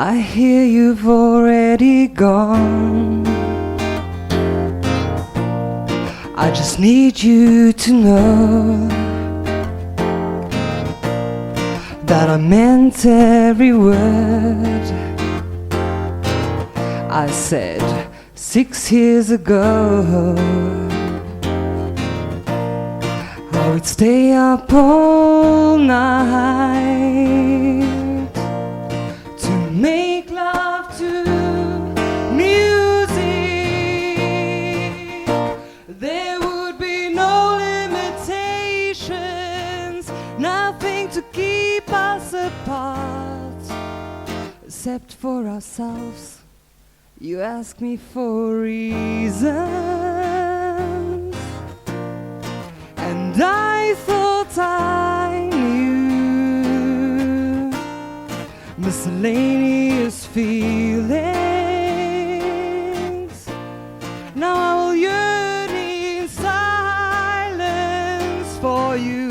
I hear you've already gone. I just need you to know that I meant every word I said 6 years ago. I would stay up all night to make love to music. There would be no limitations, nothing to keep us apart except for ourselves. You ask me for reasons, and I thought I knew miscellaneous feelings. Now I will yearn in silence for you.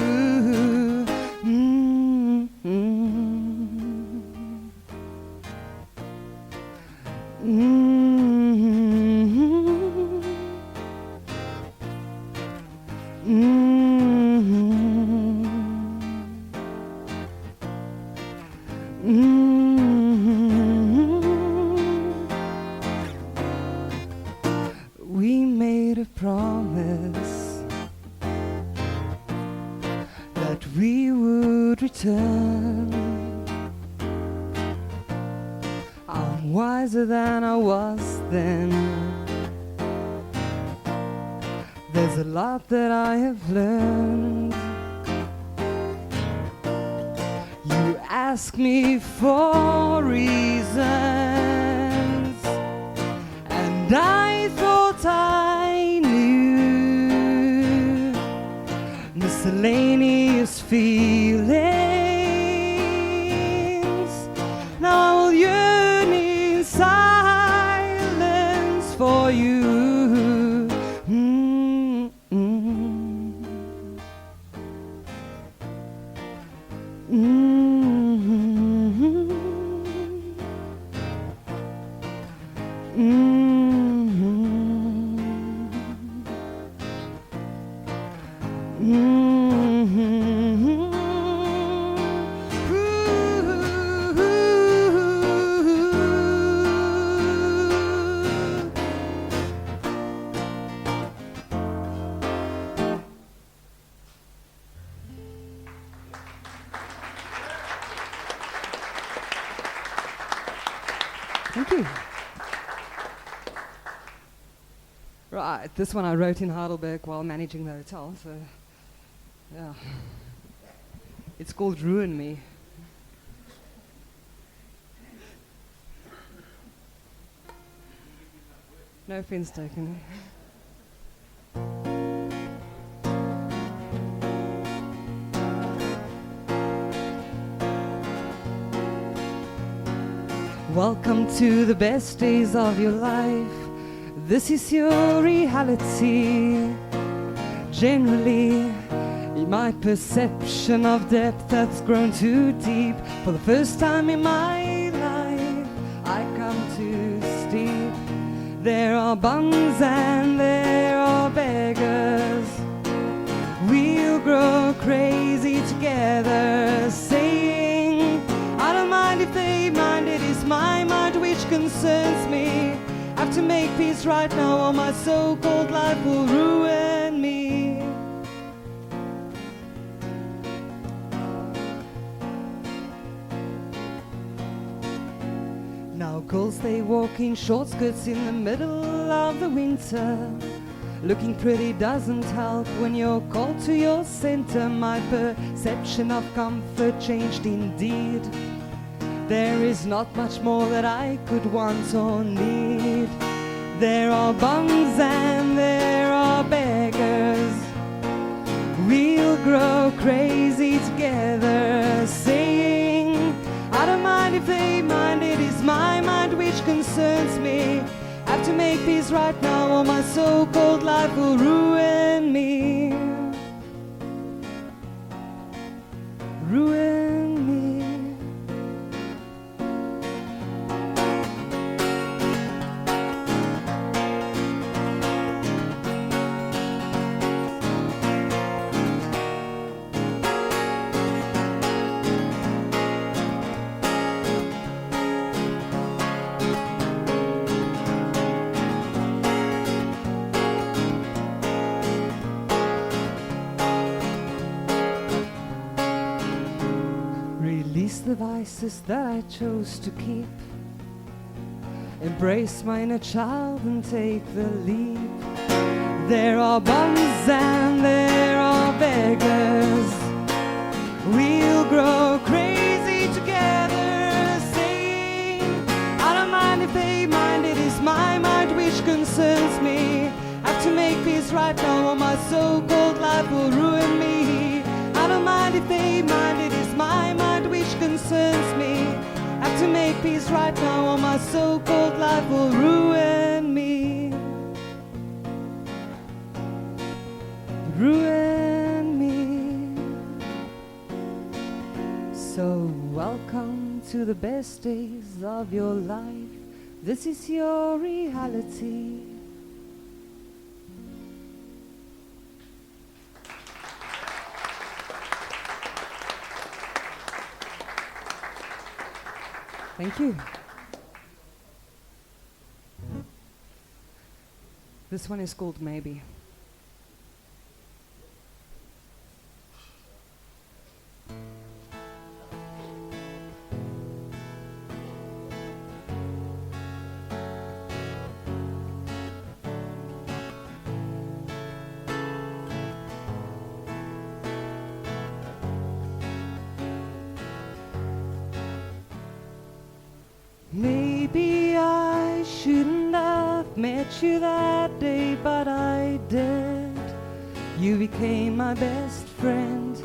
We made a promise that we would return. I'm wiser than I was then. There's a lot that I have learned. You ask me for reasons, and I thought I knew miscellaneous feelings. Now I will yearn in silence for you. Thank you. Right, this one I wrote in Heidelberg while managing the hotel, so yeah. It's called Ruin Me. No offense taken. Welcome to the best days of your life. This is your reality. Generally, my perception of depth has grown too deep. For the first time in my life, I come too steep. There are bums and there are beggars. We'll grow crazy together, saying, I don't mind if they mind, it is my mind which concerns me. I have to make peace right now or my so-called life will ruin me. Now girls, they walk in short skirts in the middle of the winter. Looking pretty doesn't help when you're called to your center. My perception of comfort changed indeed. There is not much more that I could want or need. There are bums and there are beggars. We'll grow crazy together, saying, I don't mind if they mind, it is my mind which concerns me. I have to make peace right now or my so-called life will ruin me. Ruin me. Release the vices that I chose to keep. Embrace my inner child and take the leap. There are bums and there are beggars. We'll grow crazy together, saying, I don't mind if they mind, it is my mind which concerns me. Have to make peace right now or my so-called life will ruin me. I don't mind if they mind, it is my mind which concerns me. Have to make peace right now or my so-called life will ruin me. Ruin me. So welcome to the best days of your life. This is your reality. Thank you. This one is called Maybe. Maybe I shouldn't have met you that day, but I did. You became my best friend.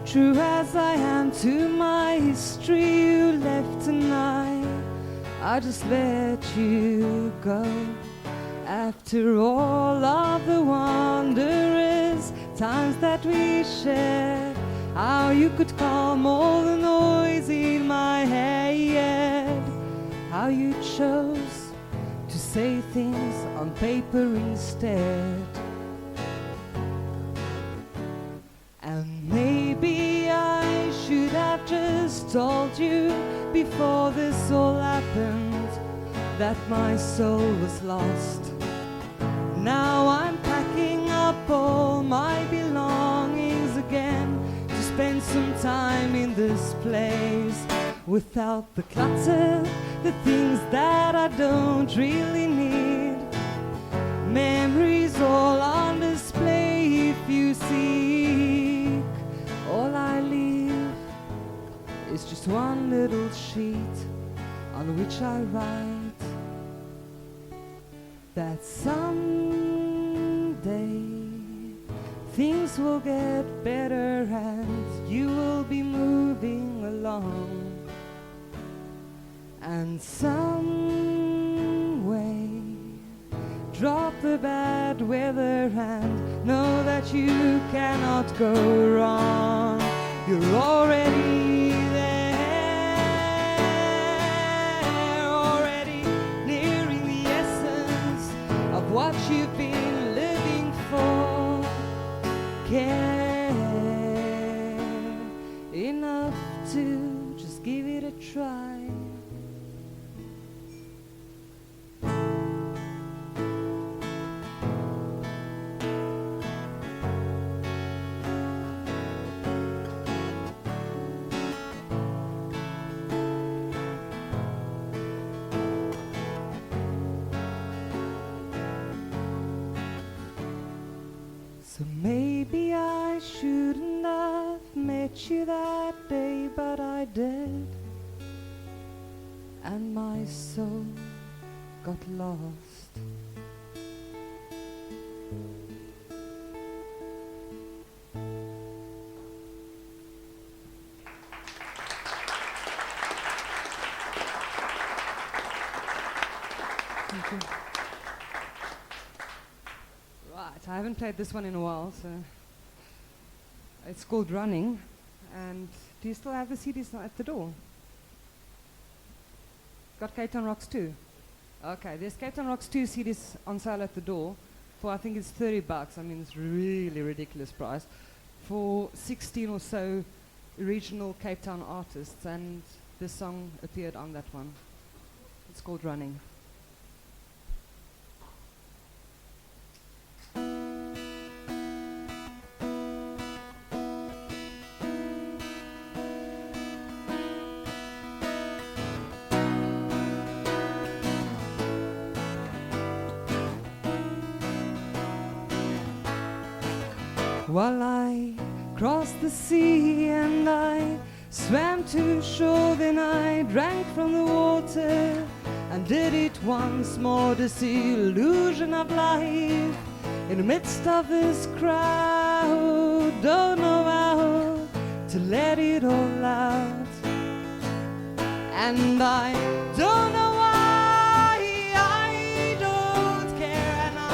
True as I am to my history, you left and I just let you go. After all of the wondrous times that we shared, how you could calm all the noise in my head, how you chose to say things on paper instead. And maybe I should have just told you before this all happened that my soul was lost. Now I'm packing up all my belongings again to spend some time in this place without the clutter, the things that I don't really need. Memories all on display if you seek. All I leave is just one little sheet on which I write that someday things will get better and you will be moving along. And some way drop the bad weather and know that you cannot go wrong. You're already there, already nearing the essence of what you've been living for. Care enough to just give it a try. So maybe I shouldn't have met you that day, but I did. And my soul got lost. Thank you. Right, I haven't played this one in a while, so it's called Running. And do you still have the CDs at the door? Got Cape Town Rocks 2? Okay, there's Cape Town Rocks 2 CDs on sale at the door for, I think it's $30. I mean, it's really ridiculous price for 16 or so original Cape Town artists, and this song appeared on that one. It's called Running. while I crossed the sea and I swam to shore. Then I drank from the water and did it once more. This illusion of life in the midst of this crowd, don't know how to let it all out. And I don't know why I don't care, and I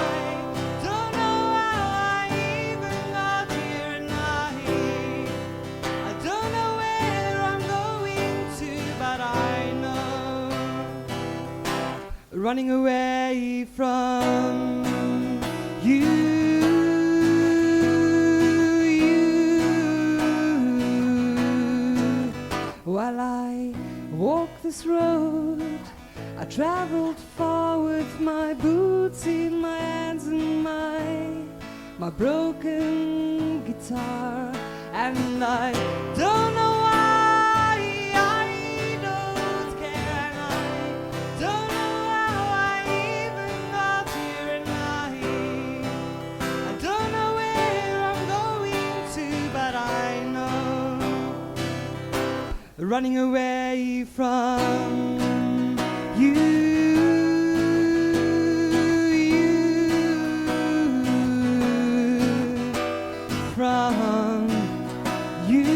don't know how I even got here, and I don't know where I'm going to, but I know running away from you. While I walk this road, I traveled far with my boots in my hands and my broken guitar. And I don't know why I don't care, and I don't know how I even got here, and I don't know where I'm going to, but I know running away from you. From you.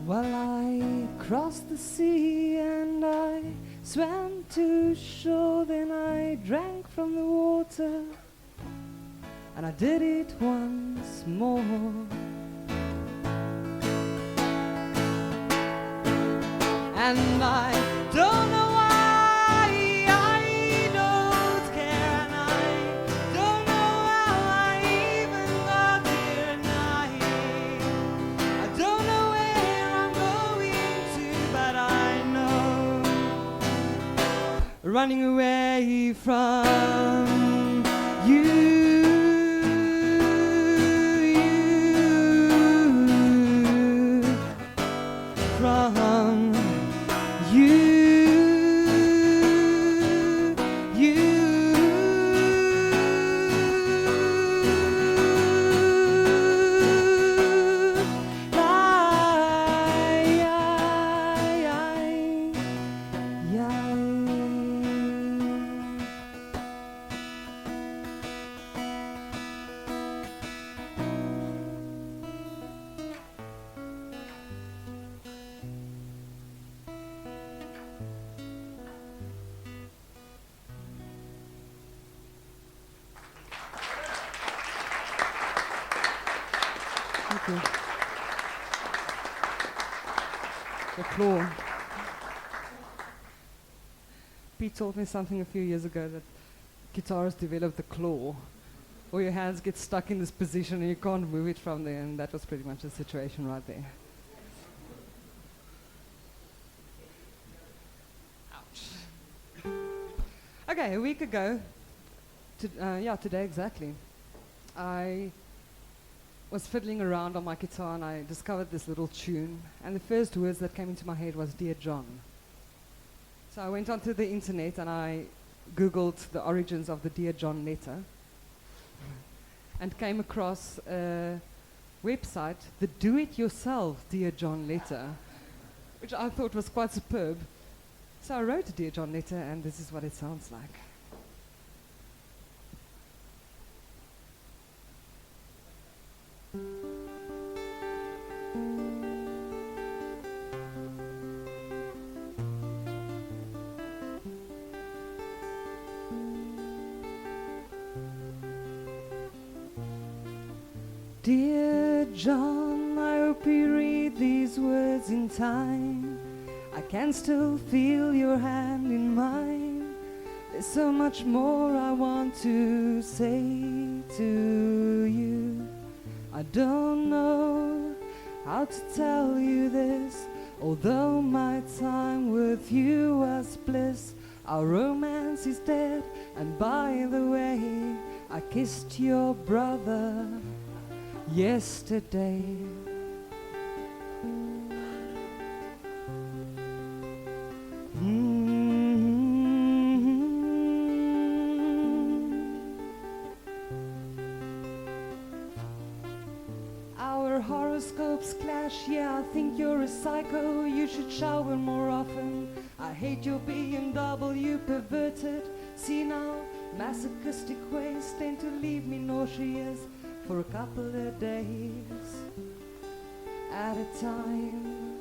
While I crossed the sea and I swam to shore, then I drank from the water and I did it once more. And I don't know why I don't care, and I don't know how I even got here, and I don't know where I'm going to, but I know running away from you. From you. Thank you. The claw. Pete told me something a few years ago that guitarists develop the claw, or your hands get stuck in this position and you can't move it from there, and that was pretty much the situation right there. Ouch. Okay, a week ago, today exactly, I was fiddling around on my guitar and I discovered this little tune, and the first words that came into my head was Dear John. So I went onto the internet and I googled the origins of the Dear John letter and came across a website, the Do-It-Yourself Dear John letter, which I thought was quite superb. So I wrote a Dear John letter, and this is what it sounds like. Dear John, I hope you read these words in time. I can still feel your hand in mine. There's so much more I want to say to you. I don't know how to tell you this, although my time with you was bliss. Our romance is dead, and by the way, I kissed your brother yesterday. Our horoscopes clash, yeah, I think you're a psycho. You should shower more often. I hate your BMW perverted. See now, masochistic ways tend to leave me nauseous for a couple of days at a time.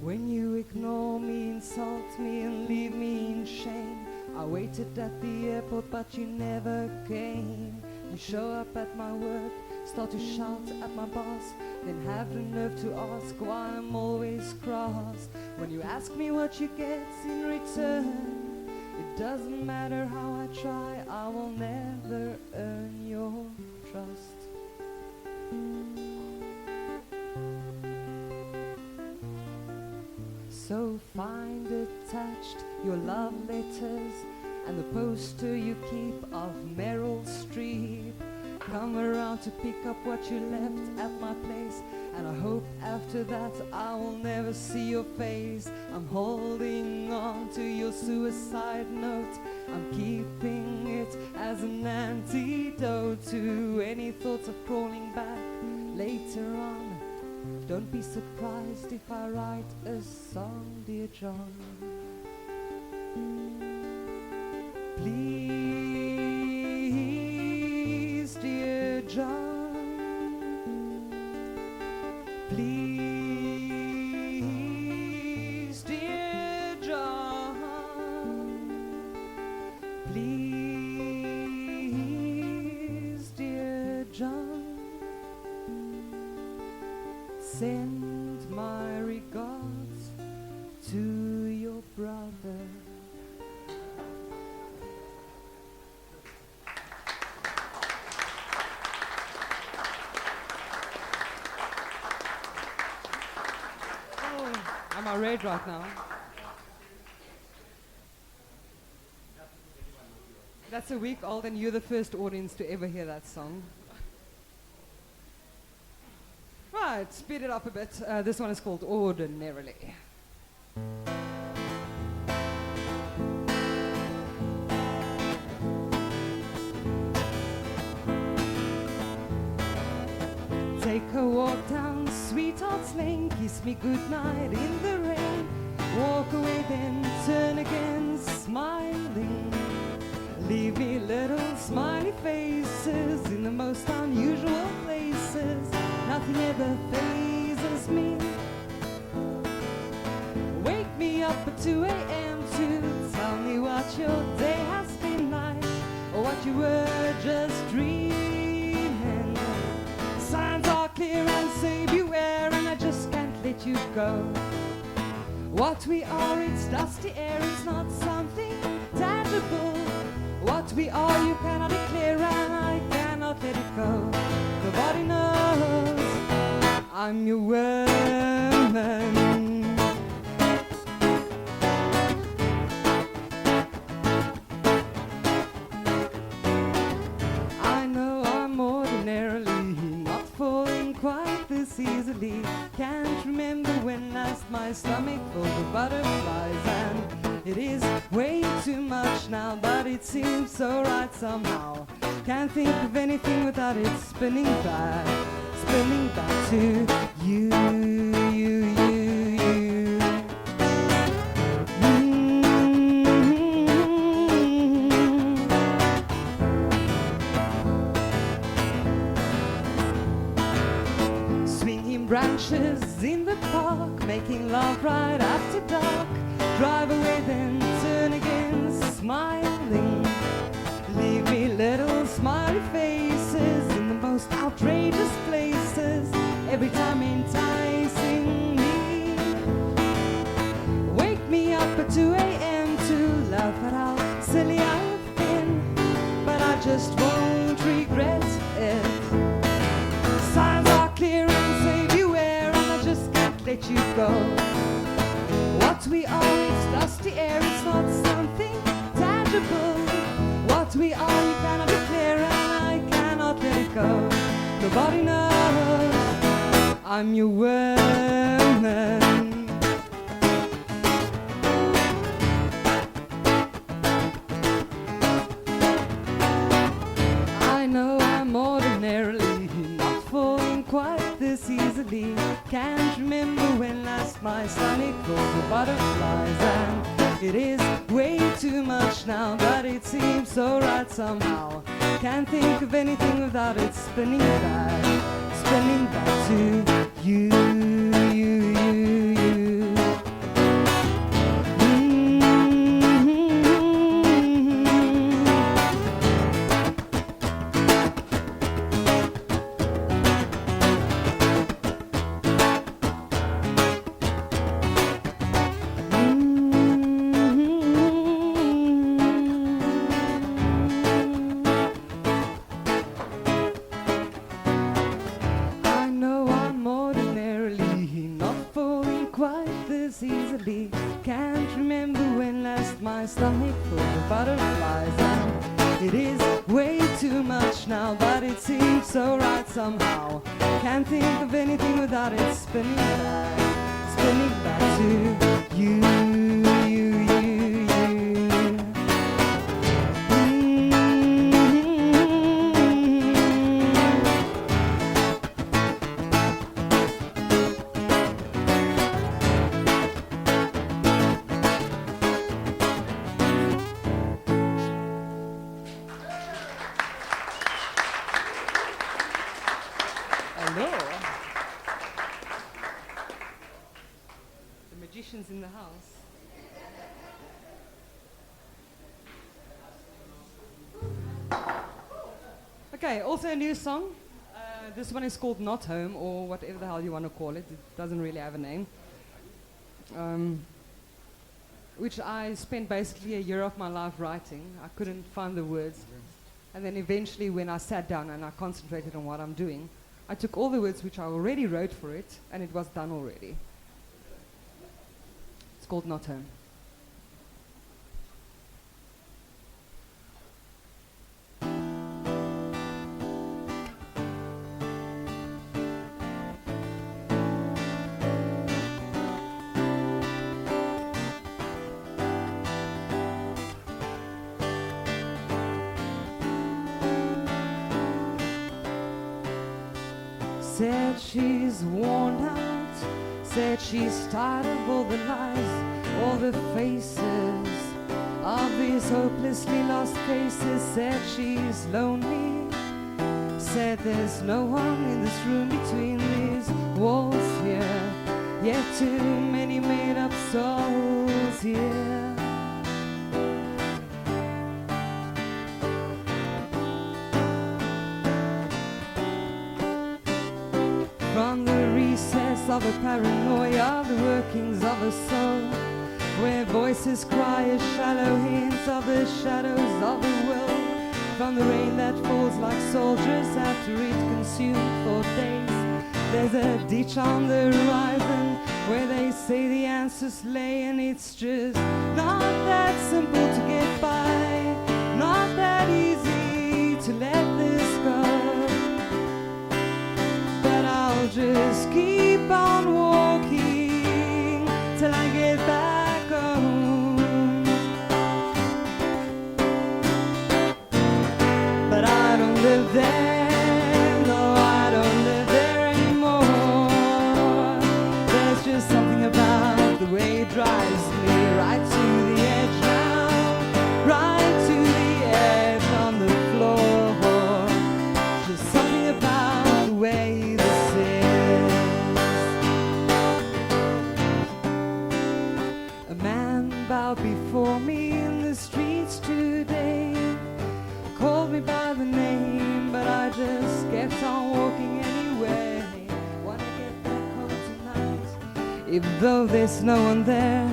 When you ignore me, insult me, and leave me in shame. I waited at the airport, but you never came. You show up at my work, start to shout at my boss, then have the nerve to ask why I'm always cross. When you ask me what you get in return, it doesn't matter how I try, I will never earn your trust. So find attached your love letters and the poster you keep of Meryl Streep. Come around to pick up what you left at my place, and I hope after that I will never see your face. I'm holding on to your suicide note. I'm keeping it as an antidote to any thoughts of crawling back later on. Don't be surprised if I write a song, dear John. Please, dear John. Please, dear John. Please, dear John. Send my regards to your brother. Oh, am I red right now? That's a week old, and you're the first audience to ever hear that song. Right, speed it up a bit. This one is called Ordinarily. Take a walk down Sweetheart's Lane, kiss me goodnight in the rain. Walk away then turn again, smiling. Leave me little smiley faces in the most unusual places. Nothing ever phases me. Wake me up at 2 a.m. to tell me what your day has been like, or what you were just dreaming. Signs are clear and say beware, and I just can't let you go. What we are, it's dusty air, it's not something tangible. What we are, you cannot declare, and I cannot let it go. Nobody knows I'm your woman. I know I'm ordinarily not falling quite this easily. Can't remember when last my stomach full of butterflies, and it is way too much now, but it seems so right somehow. Can't think of anything without it spinning back to you, you. Swinging branches in the park, making love right after dark. Drive away then turn again, smiling. Leave me little smiley faces in the most outrageous places, every time enticing me. Wake me up at 2 a.m. to laugh at how silly I've been, but I just won't regret I'm your woman. I know I'm ordinarily not falling quite this easily. Can't remember when last my stomach full of butterflies, and it is way too much now, but it seems so right somehow. Can't think of anything without it spinning back to you, you. Easily can't remember when last my stomach full of butterflies, and it is way too much now, but it seems so right somehow. Can't think of anything without it spinning back to you. In the house. Okay, also a new song. This one is called Not Home, or whatever the hell you want to call it. It doesn't really have a name. Which I spent basically a year of my life writing. I couldn't find the words. And then eventually when I sat down and I concentrated on what I'm doing, I took all the words which I already wrote for it, and it was done already. It's called Not Home. Said she's worn out, said she's tired of all the lies, all the faces of these hopelessly lost cases. Said she's lonely, said there's no one in this room between these walls here, yet too many made up souls here. From the recess of a paranoia, the workings of a soul, where voices cry as shallow hints of the shadows of the world. From the rain that falls like soldiers after it consumed for days, there's a ditch on the horizon where they say the answers lay, and it's just not that simple to get by, not that easy to let this go. I'll just keep on walking till I get back home. But I don't live there, no, I don't live there anymore. There's just something about the way it drives me right to the edge now, right to the edge on the floor. Just something about the way before me in the streets today, called me by the name, but I just kept on walking anyway. Wanna get back home tonight, even though there's no one there.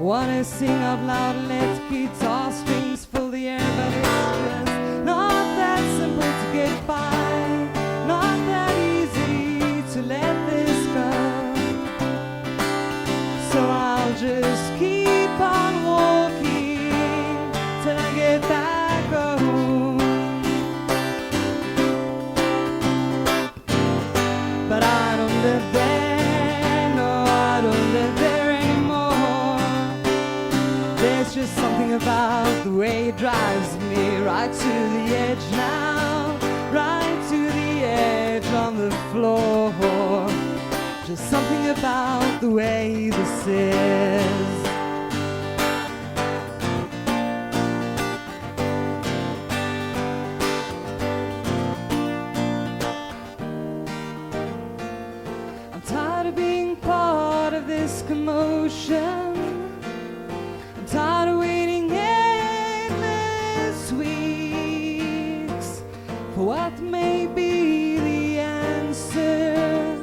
Wanna sing out loud and let guitar strings fill the air, but it's just not that simple to get by, not that easy to let this go. So I'll just keep on walking till I get back home. But I don't live there, no, I don't live there anymore. There's just something about the way it drives me right to the edge now, right to the edge on the floor. Just something about the way this is. I'm tired of being part of this commotion. I'm tired of waiting endless weeks for what may be the answer.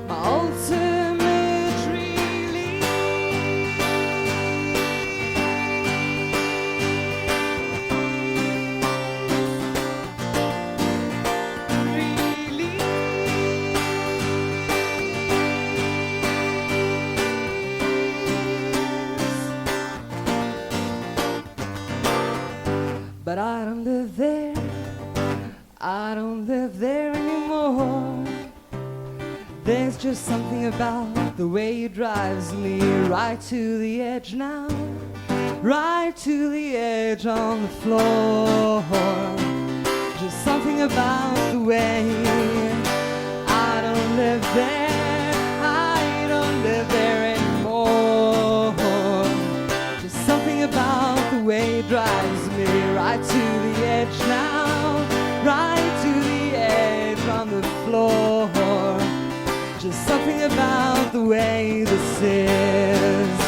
My ultimate relief. But I don't live there, I don't live there anymore. There's just something about the way it drives me right to the edge now, right to the edge on the floor. Just something about the way I don't live there, I don't live there anymore. Just something about the way it drives me right to the edge now, right to the edge on the floor. Just something about the way this is.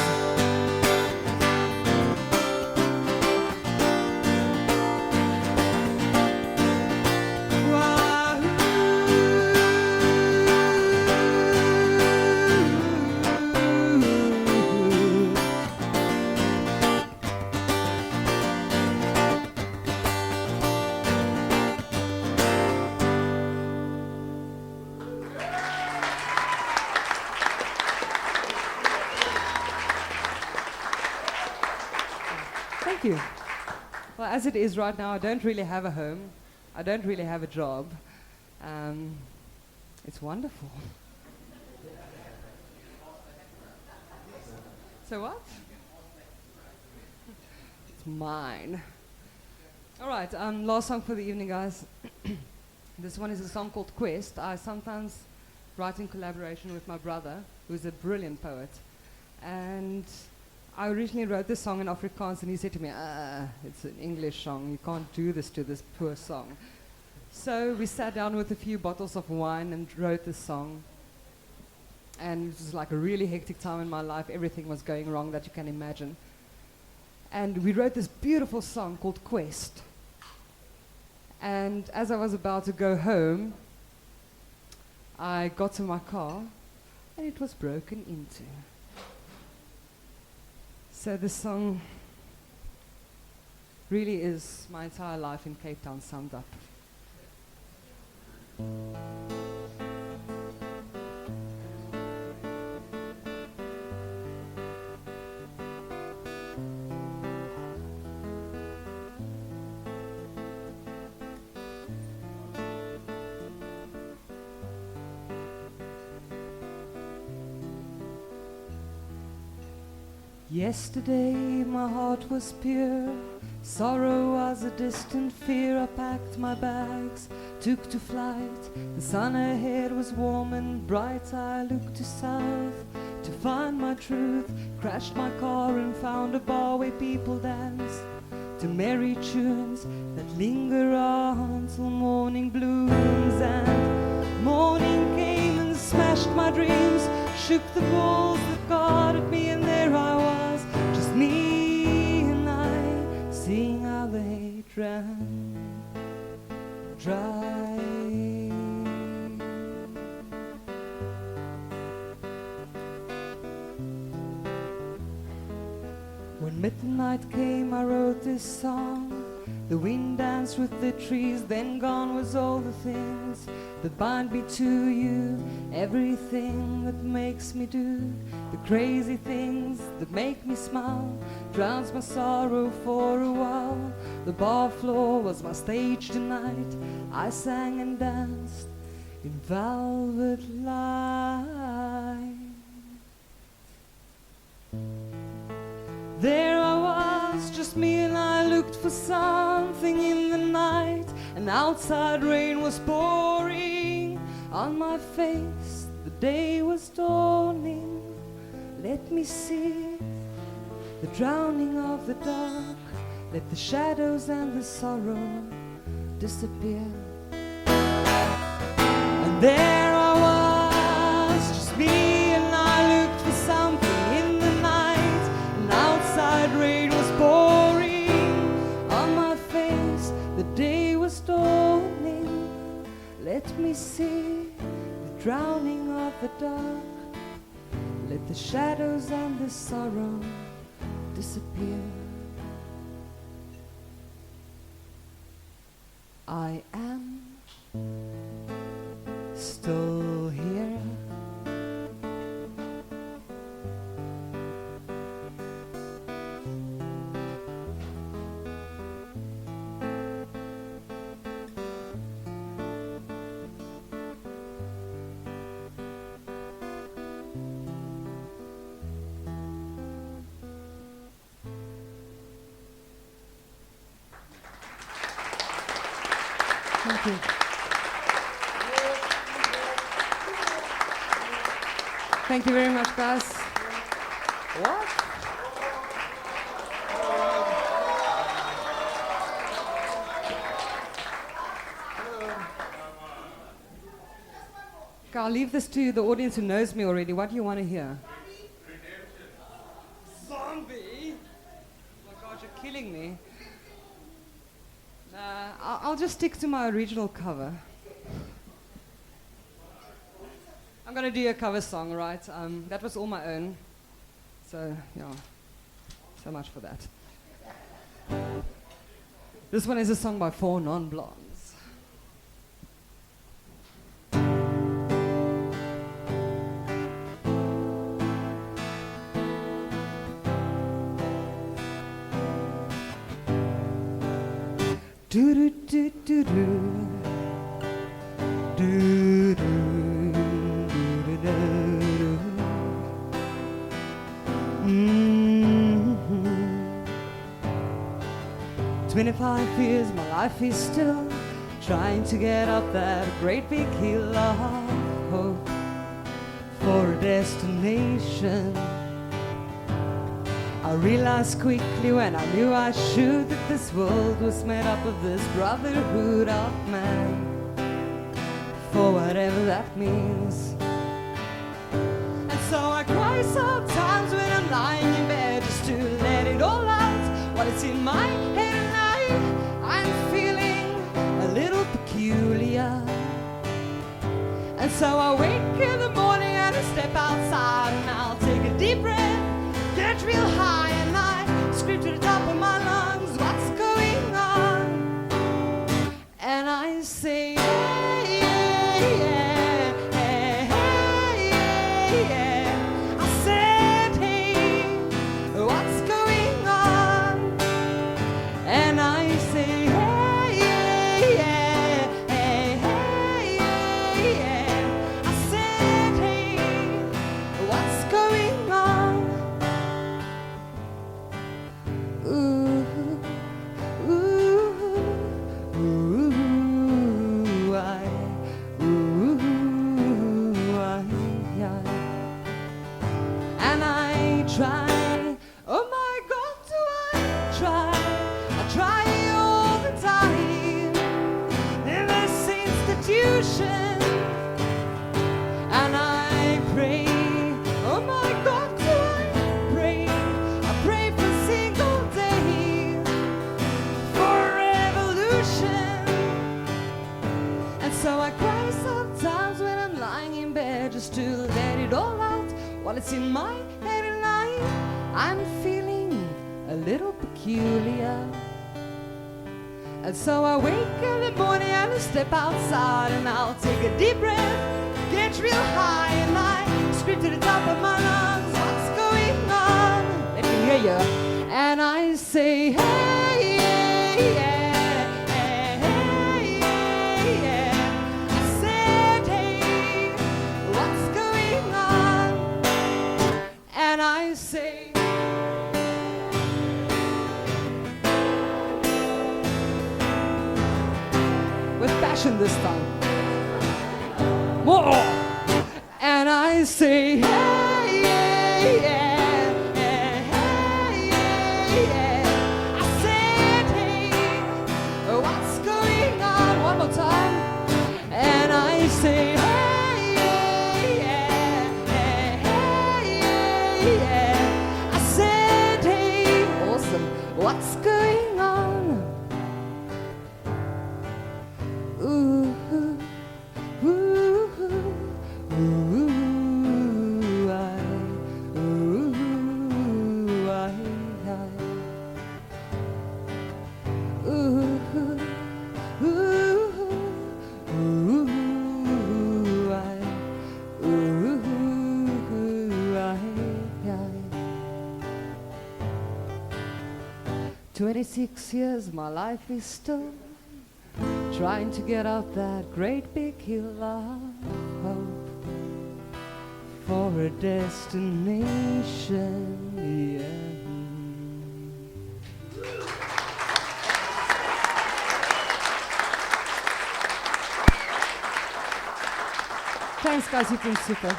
Thank you. Well, as it is right now, I don't really have a home. I don't really have a job. It's wonderful. So what? It's mine. All right, last song for the evening, guys. This one is a song called Quest. I sometimes write in collaboration with my brother, who's a brilliant poet. And I originally wrote this song in Afrikaans, and he said to me, it's an English song, you can't do this to this poor song. So we sat down with a few bottles of wine and wrote this song. And it was like a really hectic time in my life. Everything was going wrong that you can imagine. And we wrote this beautiful song called Quest. And as I was about to go home, I got to my car, and it was broken into. So this song really is my entire life in Cape Town summed up. Yesterday my heart was pure, sorrow was a distant fear. I packed my bags, took to flight. The sun ahead was warm and bright. I looked to south to find my truth. Crashed my car and found a bar where people dance to merry tunes that linger on till morning blooms. And morning came and smashed my dreams, shook the walls that guarded me, and there I was, just me and I, seeing how the hate ran dry. When midnight came, I wrote this song. The wind danced with the trees, then gone was all the things that bind me to you. Everything that makes me do the crazy things that make me smile, drowns my sorrow for a while. The bar floor was my stage tonight. I sang and danced in velvet light. something in the night, and outside rain was pouring on my face. The day was dawning. Let me see the drowning of the dark. Let the shadows and the sorrow disappear. And there I was, just me, and I looked for something in the night, and outside rain was pouring on my face. The day was dawning. Let me see the drowning of the dark. Let the shadows and the sorrow disappear. I am still here. Thank you. Thank you very much, guys. What? Okay, I'll leave this to the audience who knows me already. What do you want to hear? Zombie? Oh my God, you're killing me. I'll just stick to my original cover. I'm going to do a cover song, right? That was all my own. So, yeah, so much for that. This one is a song by 4 Non-Blondes. Do do do do do do do do do. 25 years, my life is still trying to get up that great big hill of hope for a destination. I realized quickly when I knew I should that this world was made up of this brotherhood of man, for whatever that means. And so I cry sometimes when I'm lying in bed just to let it all out. While it's in my head at night, I'm feeling a little peculiar. And so I wake in the morning and I step outside and I'll take a deep breath, get real high, and I scream to the top of my lungs, what's going on? And I say, hey, yeah, hey, hey, yeah. I said, hey, what's going on? And I say, hey, yeah, hey, hey, yeah. I said, hey, what's going on? And I try, oh my God, do I try all the time in this institution, and I pray, oh my God, do I pray for a single day for revolution. And so I cry sometimes when I'm lying in bed just to let it all out. While it's in my head at night, I'm feeling a little peculiar. And so I wake in the morning and I step outside and I'll take a deep breath, get real high, and I scream to the top of my lungs, what's going on? Let me hear you. And I say, hey, yeah, hey, yeah. I said, hey, what's going on? And I say, passion this time. More. And I say, hey, yeah, yeah, hey, yeah. I said, hey, what's going on? One more time. And I say, hey, yeah, yeah, yeah. I said, hey, awesome. What's going on? Ooh, ooh, ooh, ooh, I, ooh, I, ooh, ooh, ooh, I, ooh, I. 26 years, my life is still trying to get up that great big hill of hope for a destination, yeah. Thanks guys, you've been super.